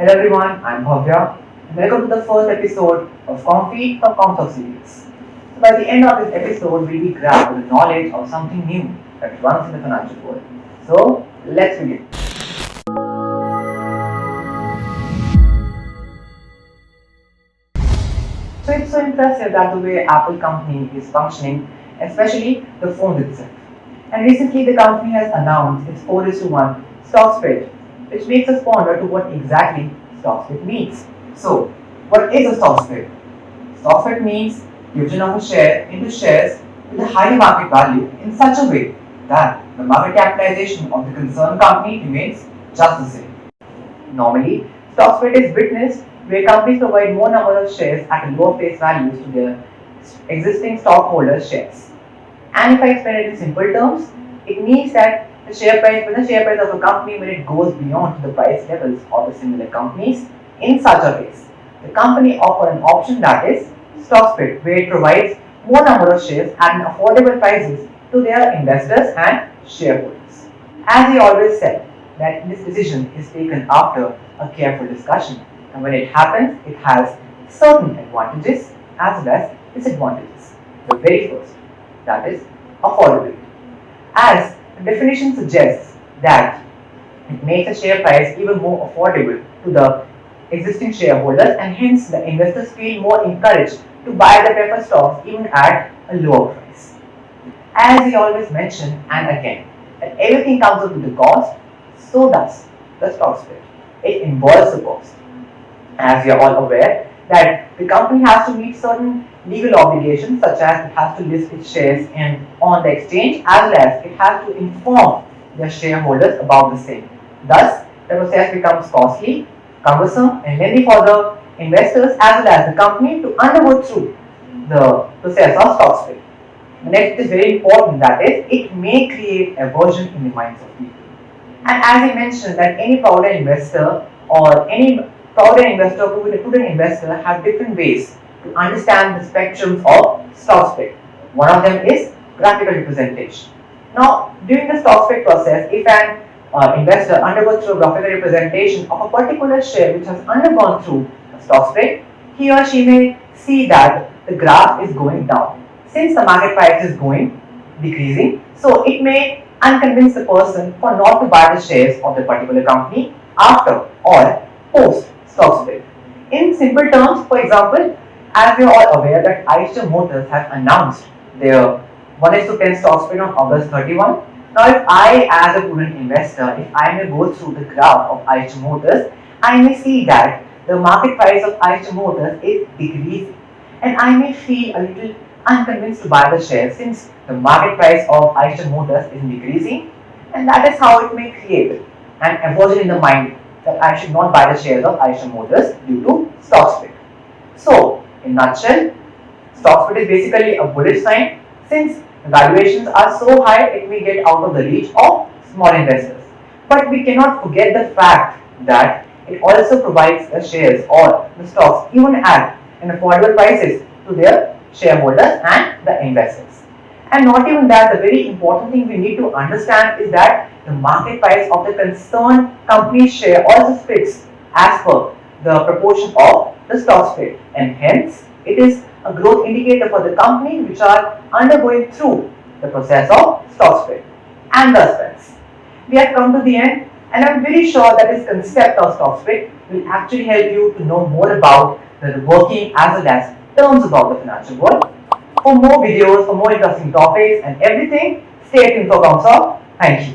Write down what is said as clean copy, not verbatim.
Hello everyone, I'm 𝐒𝐏𝐈𝐒𝐄𝐄 and welcome to the first episode of Comfeed from COMSOC CVS. So by the end of this episode, we'll be grabbed with the knowledge of something new that runs in the financial world. So let's begin. So it's so impressive that the way Apple company is functioning, especially the phone itself. And recently the company has announced its 4:1 stock split, which makes us ponder to what exactly stock split means. So, what is a stock split? Stock split means division of a share into shares with a higher market value in such a way that the market capitalization of the concerned company remains just the same. Normally, stock split is witnessed where companies provide more number of shares at a lower face values to their existing stockholders' shares. And if I explain it in simple terms, it means that when the share price of a company, when it goes beyond the price levels of the similar companies, in such a case, the company offers an option that is stock split, where it provides more number of shares at an affordable prices to their investors and shareholders. As we always said, that this decision is taken after a careful discussion, and when it happens, it has certain advantages as well as disadvantages. The very first, that is affordability. As the definition suggests that it makes a share price even more affordable to the existing shareholders, and hence the investors feel more encouraged to buy the preferred stocks even at a lower price. As we always mention and again, that everything comes up with the cost, so does the stock split. It involves the cost. As we are all aware that the company has to meet certain legal obligations, such as it has to list its shares on the exchange, as well as it has to inform their shareholders about the same. Thus, the process becomes costly, cumbersome, and lengthy for the investors as well as the company to undergo through the process of stock split. The next is very important, that is, it may create aversion in the minds of people. And as I mentioned, that any prudent investor or any prudent investor have different ways to understand the spectrums of stock split. One of them is graphical representation. Now, during the stock split process, if an investor undergoes through a graphical representation of a particular share which has undergone through a stock split, he or she may see that the graph is going down. Since the market price is decreasing, so it may unconvince the person for not to buy the shares of the particular company after or post stock split. In simple terms, for example, as we are all aware that 𝐒𝐓𝐻 Motors have announced their 1:10 stock split on August 31. Now, if I, as a prudent investor, if I may go through the graph of 𝐒𝐻 Motors, I may see that the market price of 𝐒𝐻 Motors is decreasing, and I may feel a little unconvinced to buy the shares since the market price of 𝐒𝐻 Motors is decreasing, and that is how it may create an aversion in the mind that I should not buy the shares of 𝐒𝐻 Motors due to stock split. So, in a nutshell, stock split is basically a bullish sign since valuations are so high it may get out of the reach of small investors. But we cannot forget the fact that it also provides the shares or the stocks even at an affordable prices to their shareholders and the investors. And not even that, the very important thing we need to understand is that the market price of the concerned company's share also splits as per the proportion of the stock split, and hence it is a growth indicator for the company which are undergoing through the process of stock split. And thus, friends, we have come to the end, and I am very sure that this concept of stock split will actually help you to know more about the working as well as terms about the financial world. For more videos, for more interesting topics and everything, stay tuned for COMSOC. Thank you.